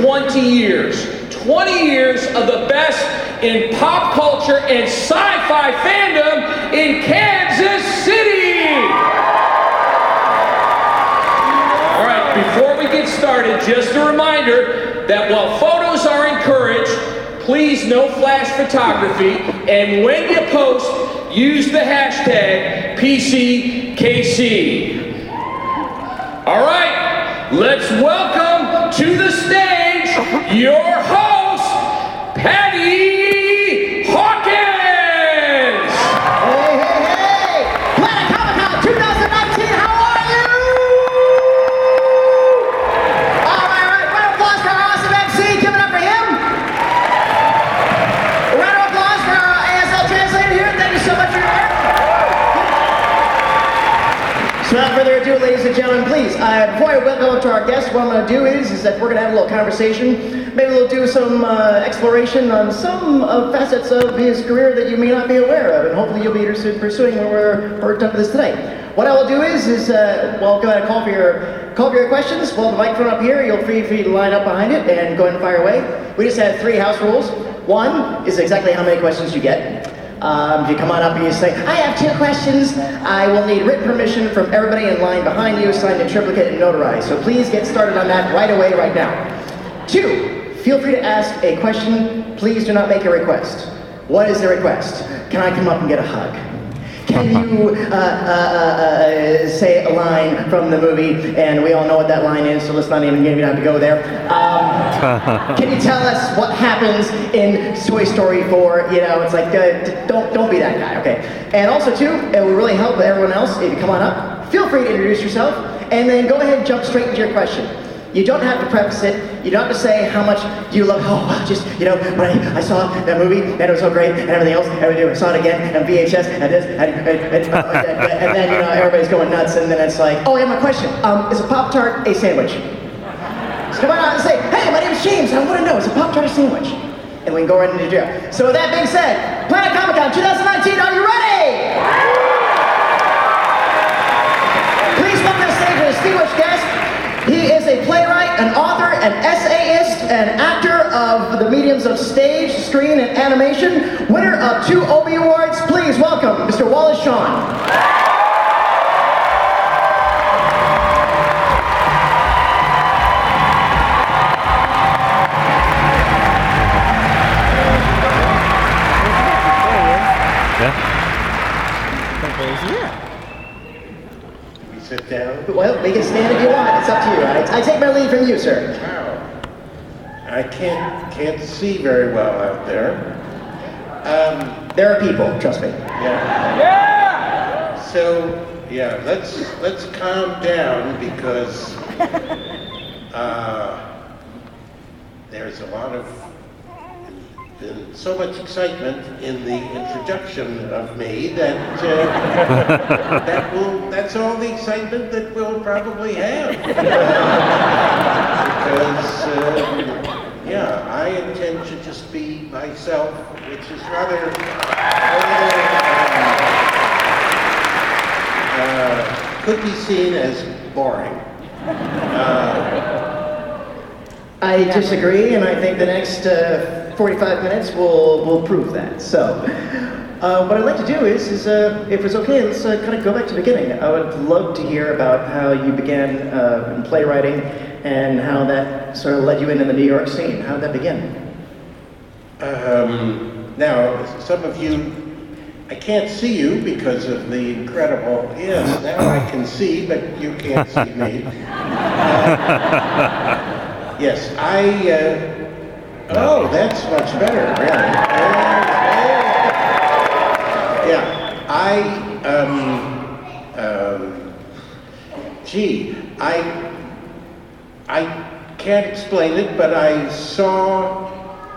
20 years. 20 years of the best in pop culture and sci-fi fandom in Kansas City. All right, before we get started, just a reminder that while photos are encouraged, please no flash photography, and when you post, use the hashtag PCKC. All right, let's welcome to the stage your host, Patty Hawkins. Hey, hey, hey! Planet Comicon 2019, how are you? All right, round of applause for our awesome MC. Give it up for him. A round of applause for our ASL translator here. Thank you so much for your work. So without further ado, ladies and gentlemen, please, before I welcome up to our guests, what I'm going to do is that we're going to have a little conversation. Maybe we'll do some exploration on some facets of his career that you may not be aware of, and hopefully you'll be interested in pursuing when we're done with this today. What I will do is well, go ahead and call for your questions. We'll have the microphone up here. You'll feel free to line up behind it and go ahead and fire away. We just have 3 house rules. One is exactly how many questions you get. If you come on up and you say, I have 2 questions, I will need written permission from everybody in line behind you, signed in triplicate and notarized. So please get started on that right away, right now. 2, feel free to ask a question. Please do not make a request. What is the request? Can I come up and get a hug? Can you say a line from the movie? And we all know what that line is, so let's not even have to go there. Can you tell us what happens in Toy Story 4? You know, it's like, don't be that guy, okay? And also, too, it will really help everyone else if you come on up. Feel free to introduce yourself, and then go ahead and jump straight into your question. You don't have to preface it. You don't have to say how much you love, just, you know, when I saw that movie, and it was so great, and everything else, and I saw it again, and VHS, and this, and then, you know, everybody's going nuts, and then it's like, oh, I have my question. Is a Pop-Tart a sandwich? So come on out and say, hey, my name is James, and I want to know, is a Pop-Tart a sandwich? And we can go right into jail. So with that being said, Planet Comicon 2019, are you ready? Please welcome to the stage a distinguished guest. He is a playwright, an author, an essayist, an actor of the mediums of stage, screen, and animation, winner of 2 Obie Awards. Please welcome Mr. Wallace Shawn. Sit down. Well, we can stand if you want. It's up to you. I take my lead from you, sir. Wow. I can't see very well out there. There are people, trust me. Yeah. So yeah, let's calm down because there's a lot of so much excitement in the introduction of me that that's all the excitement that we'll probably have. Because yeah, I intend to just be myself, which is rather could be seen as boring. I disagree, and I think the next 45 minutes will prove that. So, what I'd like to do is if it's okay, let's kind of go back to the beginning. I would love to hear about how you began in playwriting and how that sort of led you into the New York scene. How did that begin? Now, some of you, I can't see you because of the incredible, yes, now I can see, but you can't see me. Yes, oh, that's much better, really. Yeah, I can't explain it, but I saw,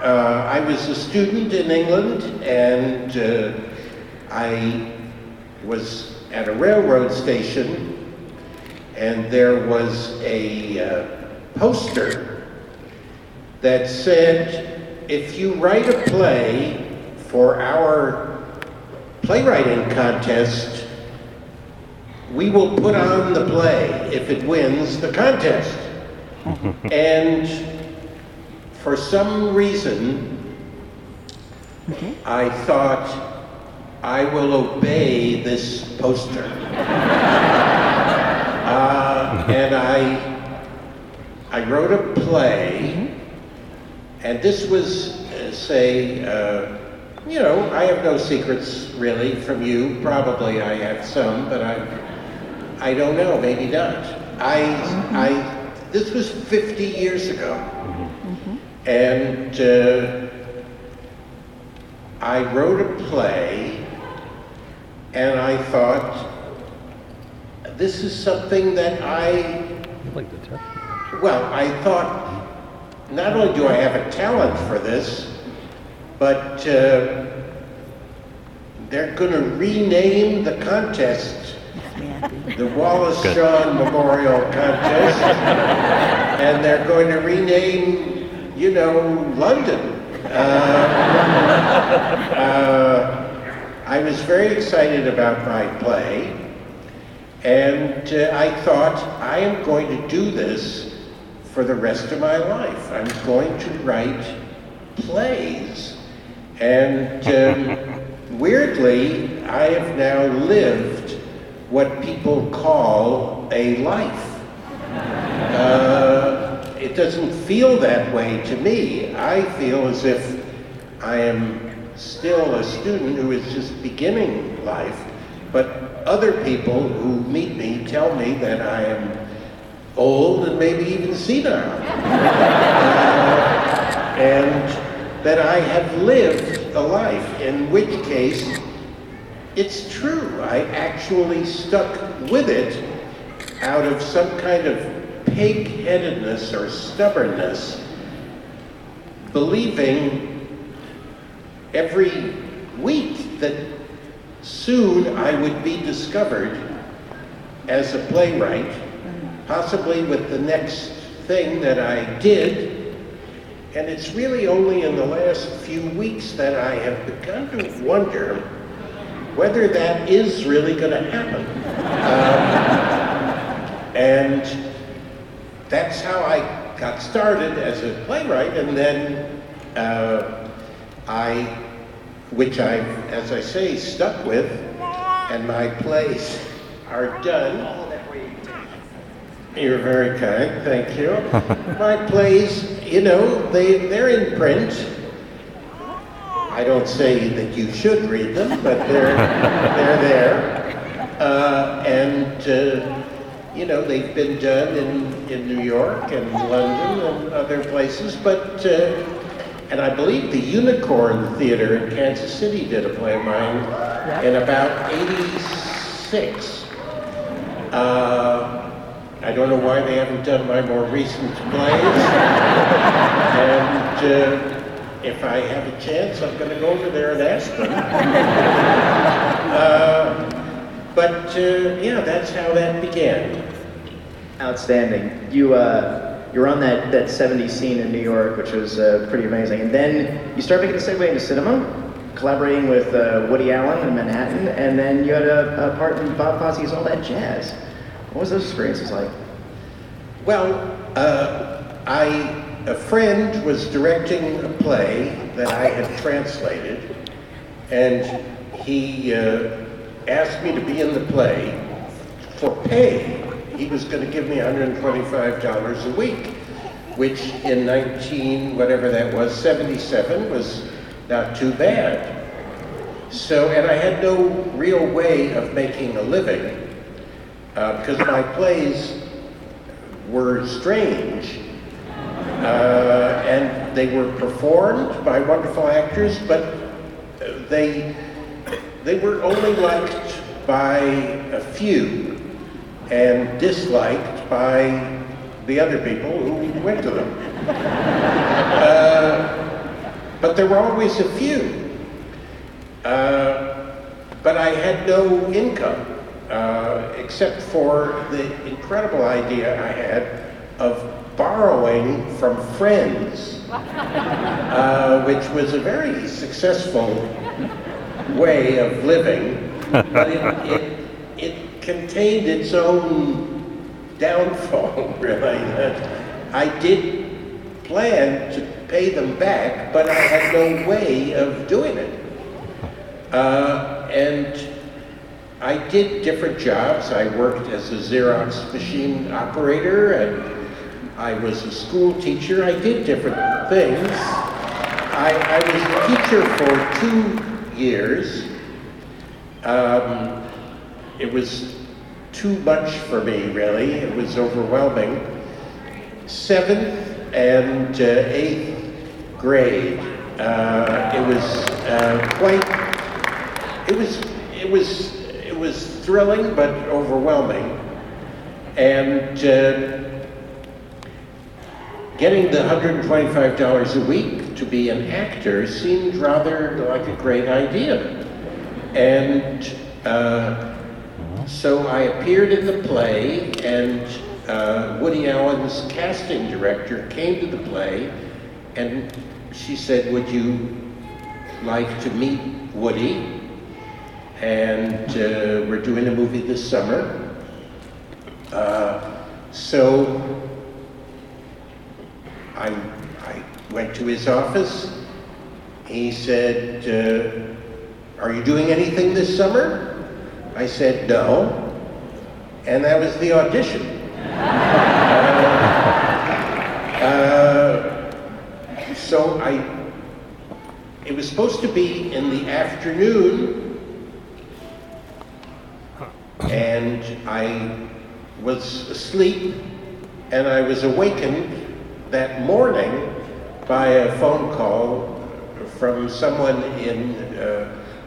I was a student in England, and I was at a railroad station, and there was a poster that said, if you write a play for our playwriting contest, we will put on the play if it wins the contest. And for some reason, I thought, I will obey this poster. And I wrote a play, and this was, you know, I have no secrets really from you. Probably I have some, but I don't know, maybe not. This was 50 years ago, and I wrote a play, and I thought, this is something that I thought, not only do I have a talent for this, but they're going to rename the contest the Wallace Shawn Memorial Contest, and they're going to rename, you know, London. I was very excited about my play, and I thought, I am going to do this for the rest of my life. I'm going to write plays. And weirdly, I have now lived what people call a life. It doesn't feel that way to me. I feel as if I am still a student who is just beginning life, but other people who meet me tell me that I am old and maybe even senile. And that I have lived a life, in which case, it's true. I actually stuck with it out of some kind of pig-headedness or stubbornness, believing every week that soon I would be discovered as a playwright, possibly with the next thing that I did. And it's really only in the last few weeks that I have begun to wonder whether that is really going to happen. And that's how I got started as a playwright, and then which I've, as I say, stuck with, and my plays are done. You're very kind, thank you. My plays, you know, they're in print. I don't say that you should read them, but they're there. You know, they've been done in New York and London and other places, but, and I believe the Unicorn Theater in Kansas City did a play of mine in about '86. I don't know why they haven't done my more recent plays. And if I have a chance, I'm going to go over there and ask them. Yeah, that's how that began. Outstanding. You're on that 70s scene in New York, which was pretty amazing. And then you start making the segue into cinema, collaborating with Woody Allen in Manhattan, and then you had a part in Bob Fosse's All That Jazz. What was those experiences like? Well, a friend was directing a play that I had translated, and he asked me to be in the play for pay. He was going to give me $125 a week, which in 77 was not too bad. So, and I had no real way of making a living, because my plays were strange, and they were performed by wonderful actors, but they were only liked by a few and disliked by the other people who went to them. But there were always a few. But I had no income, except for the incredible idea I had of borrowing from friends, which was a very successful way of living, but it contained its own downfall, really. I did plan to pay them back, but I had no way of doing it. And I did different jobs. I worked as a Xerox machine operator, and I was a school teacher. I did different things. I was a teacher for 2 years. It was too much for me, really. It was overwhelming. 7th and 8th grade. It was thrilling but overwhelming, and getting the $125 a week to be an actor seemed rather like a great idea. And so I appeared in the play, and Woody Allen's casting director came to the play, and she said, "Would you like to meet Woody? And we're doing a movie this summer." So I went to his office. He said, "Are you doing anything this summer?" I said, "No." And that was the audition. So it was supposed to be in the afternoon, and I was asleep, and I was awakened that morning by a phone call from someone in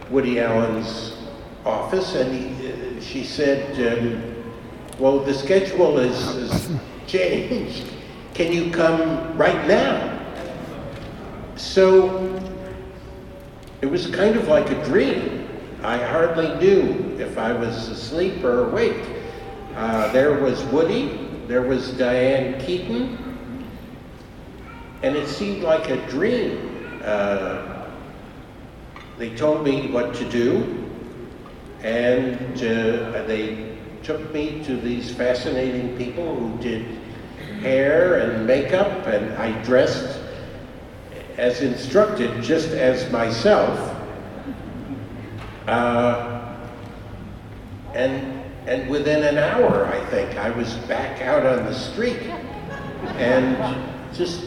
Woody Allen's office, and she said, "Well, the schedule is changed. Can you come right now?" So it was kind of like a dream. I hardly knew if I was asleep or awake. There was Woody, there was Diane Keaton, and it seemed like a dream. They told me what to do, and they took me to these fascinating people who did hair and makeup, and I dressed as instructed, just as myself. And within an hour, I think, I was back out on the street, and just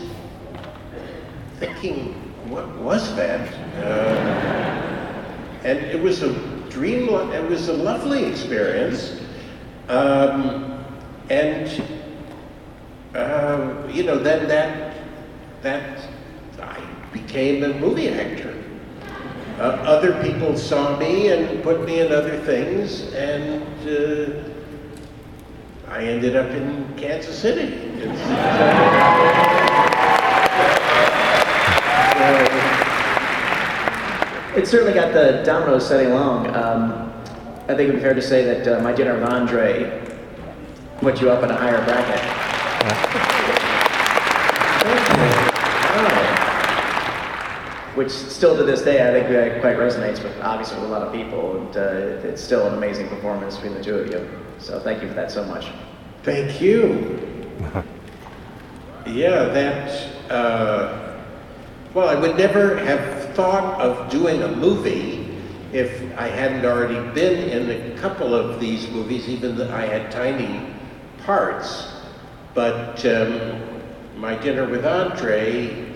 thinking, what was that? And it was a dream, it was a lovely experience. You know, then that I became a movie actor. Other people saw me and put me in other things, and I ended up in Kansas City. It certainly got the dominoes setting along. I think it would be fair to say that My Dinner with Andre put you up in a higher bracket. Which still to this day I think quite resonates with, obviously, with a lot of people, and it's still an amazing performance between the two of you. So thank you for that so much. Thank you. Yeah, well, I would never have thought of doing a movie if I hadn't already been in a couple of these movies, even though I had tiny parts. But My Dinner with Andre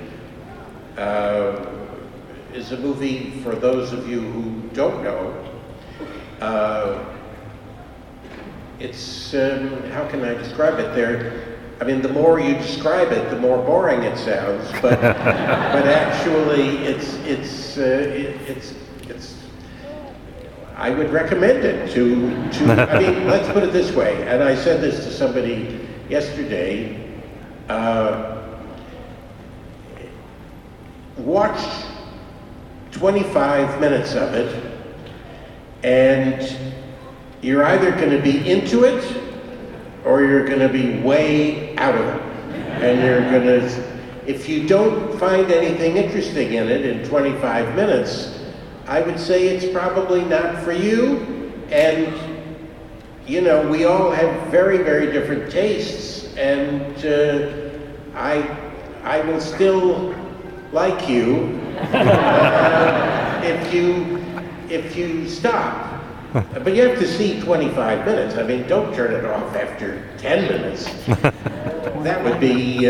is a movie, for those of you who don't know. It's, how can I describe it? I mean, the more you describe it, the more boring it sounds, but actually it's I would recommend it to, I mean, let's put it this way, and I said this to somebody yesterday, watch 25 minutes of it, and you're either going to be into it, or you're going to be way out of it. And you're going to, if you don't find anything interesting in it in 25 minutes, I would say it's probably not for you. And, you know, we all have very, very different tastes, and I will still like you, if you stop. But you have to see 25 minutes. I mean, don't turn it off after 10 minutes. That would be,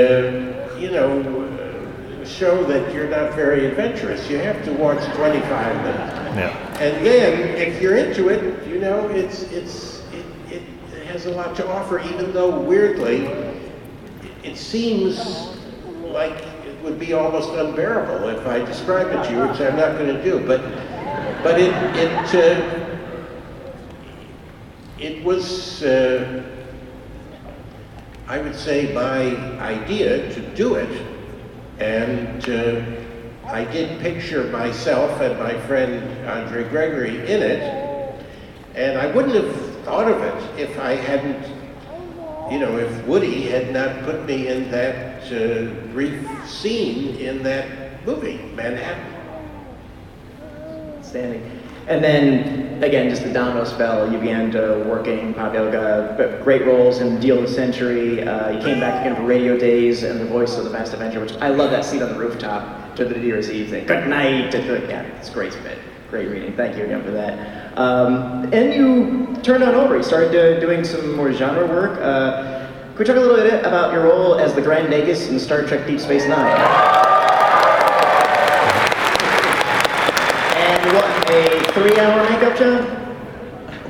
show that you're not very adventurous. You have to watch 25 minutes. Yeah. And then, if you're into it, you know, it has a lot to offer, even though weirdly, it seems like it would be almost unbearable if I describe it to you, which I'm not going to do. But it was, I would say, my idea to do it, and I did picture myself and my friend Andre Gregory in it, and I wouldn't have thought of it if I hadn't, if Woody had not put me in that brief scene in that movie, Manhattan. Outstanding. And then, again, just the domino spell, you began working, great roles in Deal of the Century. You came back again for Radio Days and The Voice of the Vast Adventure, which I love that scene on the rooftop to the New Year's Eve thing. Good night. Yeah, it's a great spit. Great reading. Thank you again for that. And you turned on over. You started doing some more genre work. Could we talk a little bit about your role as the Grand Nagus in Star Trek Deep Space Nine? What, a 3-hour makeup job?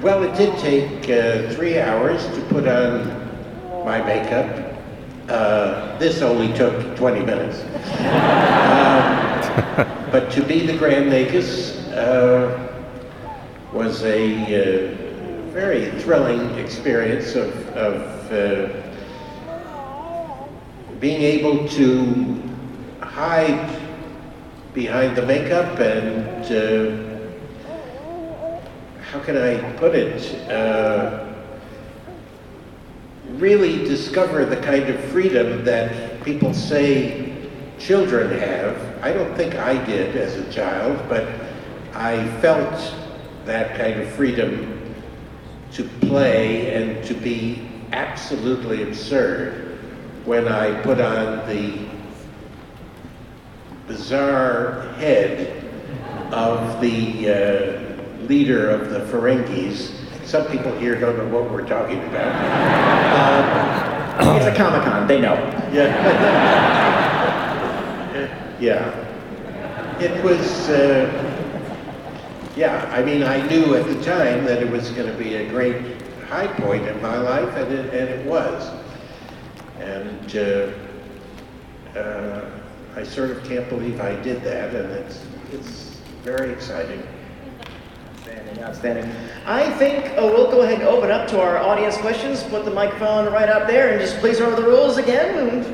Well, it did take 3 hours to put on my makeup. This only took 20 minutes. But to be the Grand Nagus was a very thrilling experience of being able to hide behind the makeup and how can I put it, really discover the kind of freedom that people say children have. I don't think I did as a child, but I felt that kind of freedom to play and to be absolutely absurd when I put on the bizarre head of the leader of the Ferengis. Some people here don't know what we're talking about. It's a Comicon, they know. Yeah. Yeah. It was, I mean, I knew at the time that it was going to be a great high point in my life, and it was. And I sort of can't believe I did that, and it's very exciting. Outstanding. I think we'll go ahead and open up to our audience questions. Put the microphone right up there, and just please remember the rules again.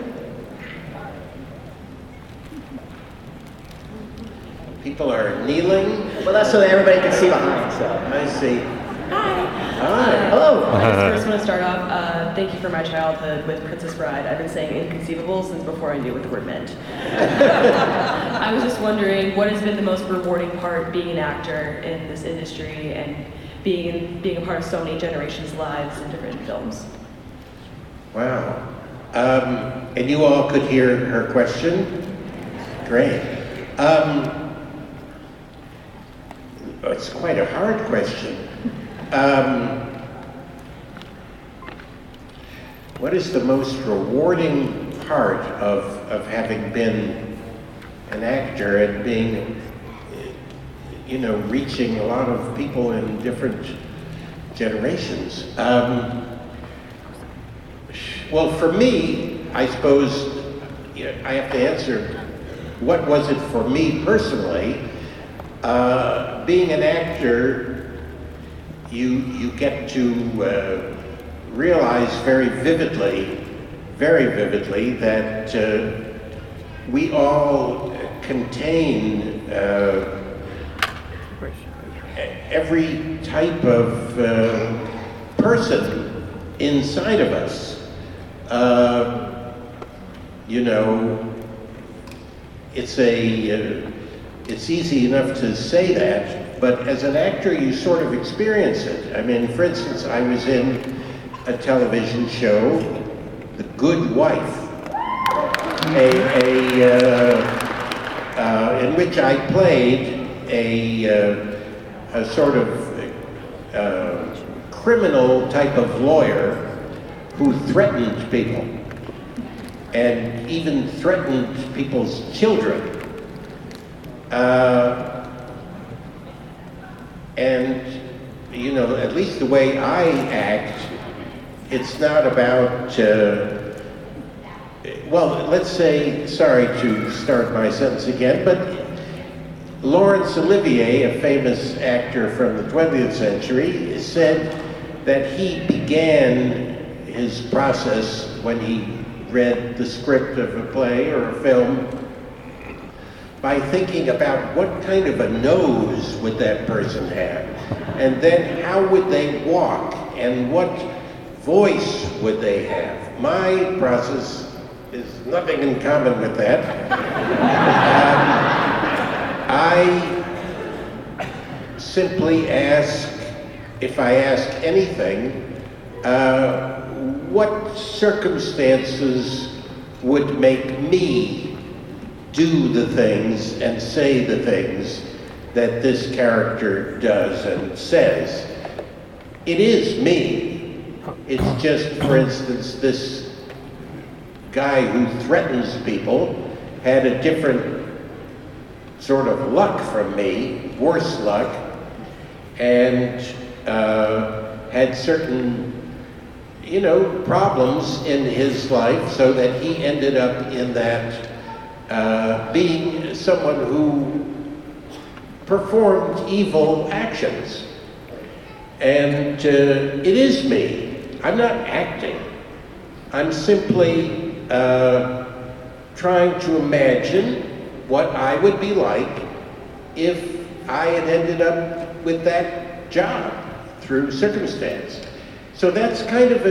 People are kneeling. Well, that's so that everybody can see behind. So I see. Hi. Hi. Hello. I just first want to start off, thank you for my childhood with Princess Bride. I've been saying inconceivable since before I knew what the word meant. I was just wondering, what has been the most rewarding part being an actor in this industry and being a part of so many generations' lives in different films? Wow. And you all could hear her question? Great. It's quite a hard question. What is the most rewarding part of having been an actor and being, reaching a lot of people in different generations? Well, for me, I suppose I have to answer, what was it for me personally? Being an actor, you get to realize very vividly that we all contain every type of person inside of us. It's easy enough to say that, but as an actor, you sort of experience it. I mean, for instance, I was in a television show, The Good Wife, a in which I played a sort of criminal type of lawyer who threatened people, and even threatened people's children. And, you know, at least the way I act, it's not about, well, let's say, sorry to start my sentence again, but Laurence Olivier, a famous actor from the 20th century, said that he began his process when he read the script of a play or a film by thinking about what kind of a nose would that person have, and then how would they walk, and what voice would they have. My process is nothing in common with that. I simply ask, if I ask anything, what circumstances would make me do the things and say the things that this character does and says. It is me. It's just, for instance, this guy who threatens people had a different sort of luck from me, worse luck, and had certain, you know, problems in his life, so that he ended up in that being someone who performed evil actions. And it is me. I'm not acting. I'm simply trying to imagine what I would be like if I had ended up with that job through circumstance. So that's kind of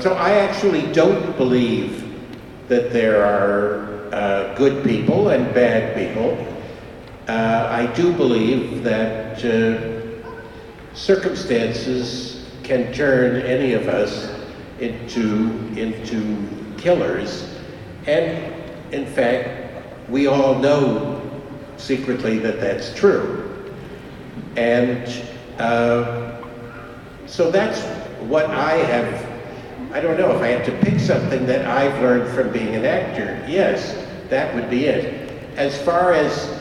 so I actually don't believe that there are good people and bad people. I do believe that circumstances can turn any of us into killers, and in fact, we all know secretly that that's true. And so that's what I have. I don't know, if I had to pick something that I've learned from being an actor, yes, that would be it. As far as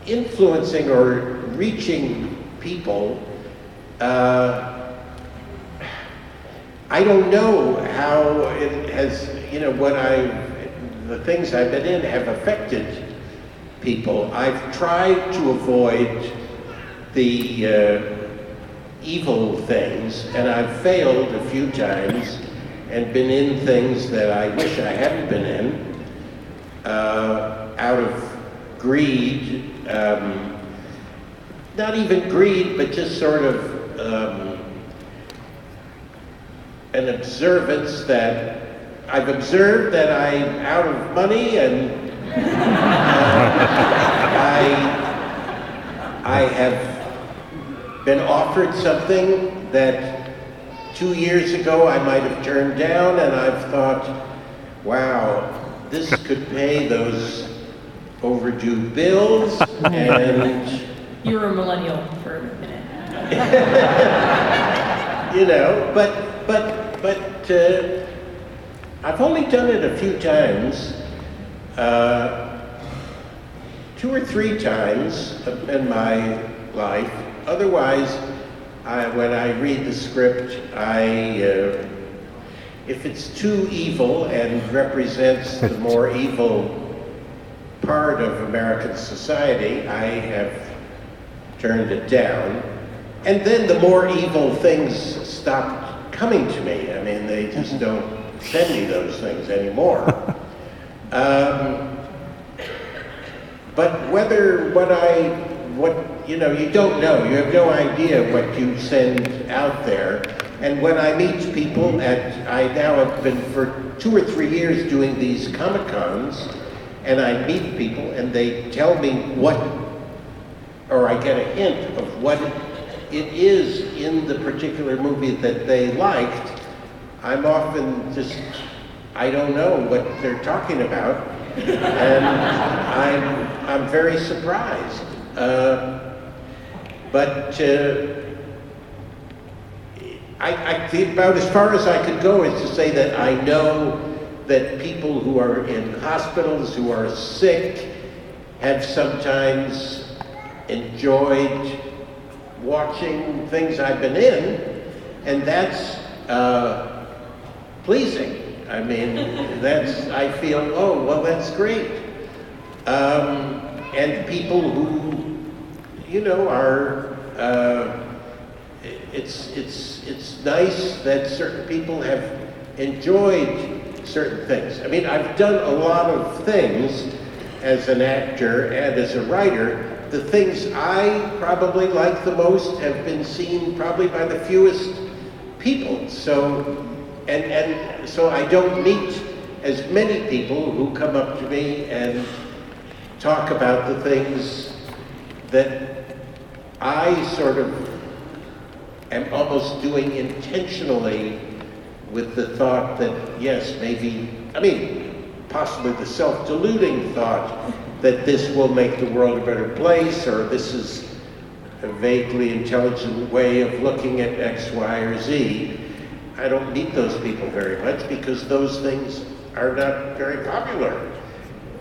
influencing or reaching people, I don't know how it has, you know, the things I've been in have affected people. I've tried to avoid the evil things, and I've failed a few times and been in things that I wish I hadn't been in, out of greed, not even greed, but just sort of an observance that I've observed that I'm out of money, and I have been offered something that 2 years ago I might have turned down, and I've thought, wow, this could pay those overdue bills, and... You were a millennial for a minute. You know, but I've only done it a few times, 2 or 3 times in my life. Otherwise, when I read the script, if it's too evil and represents the more evil part of American society, I have turned it down. And then the more evil things stopped coming to me. I mean, they just don't send me those things anymore. But you know, you don't know. You have no idea what you send out there. And when I meet people I now have been for 2 or 3 years doing these Comicons, and I meet people and they tell me or I get a hint of what it is in the particular movie that they liked. I'm often just, I don't know what they're talking about, And I'm very surprised. But I think about as far as I could go is to say that I know that people who are in hospitals, who are sick, have sometimes enjoyed watching things I've been in, and that's pleasing. I mean, I feel, oh, well, that's great. And people who, you know, are, it's nice that certain people have enjoyed certain things. I mean, I've done a lot of things as an actor and as a writer. The things I probably like the most have been seen probably by the fewest people. So, and so I don't meet as many people who come up to me and talk about the things that I sort of am almost doing intentionally with the thought that, yes, maybe, I mean, possibly the self-deluding thought that this will make the world a better place, or this is a vaguely intelligent way of looking at X, Y, or Z. I don't meet those people very much because those things are not very popular.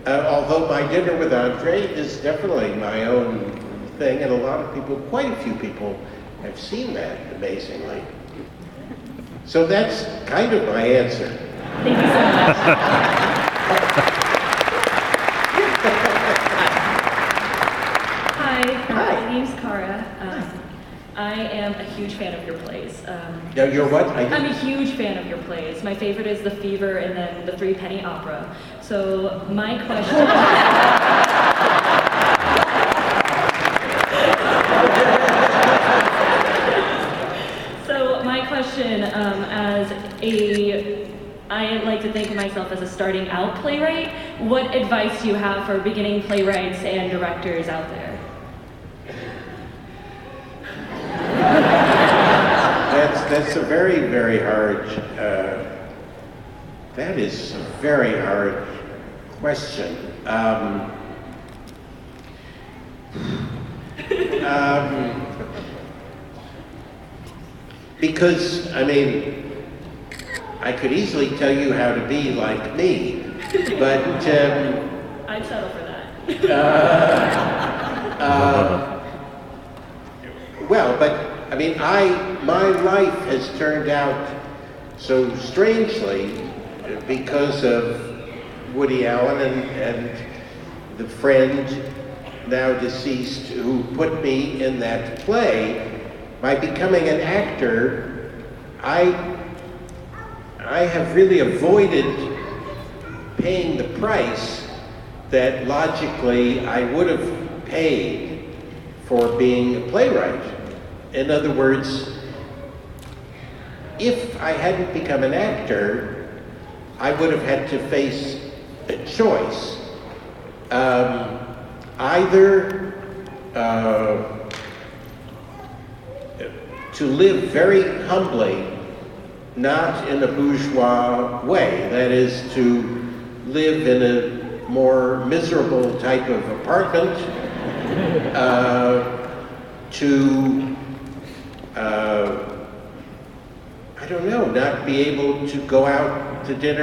Although my dinner with Andre is definitely my own thing, and a lot of people, quite a few people, have seen that, amazingly. So that's kind of my answer. Thank you so much. Hi, my name's Cara. I am a huge fan of your plays. Now, you're what? I'm a huge fan of your plays. My favorite is The Fever and then The Three-Penny Opera. So my question... I like to think of myself as a starting out playwright. What advice do you have for beginning playwrights and directors out there? That's a very, very hard, that is a very hard question. Because, I mean, I could easily tell you how to be like me, but... I'd settle for that. Well, but, I mean, my life has turned out so strangely because of Woody Allen and the friend, now deceased, who put me in that play. By becoming an actor, I have really avoided paying the price that logically I would have paid for being a playwright. In other words, if I hadn't become an actor, I would have had to face a choice. Either to live very humbly, not in a bourgeois way, that is, to live in a more miserable type of apartment, to, I don't know, not be able to go out to dinner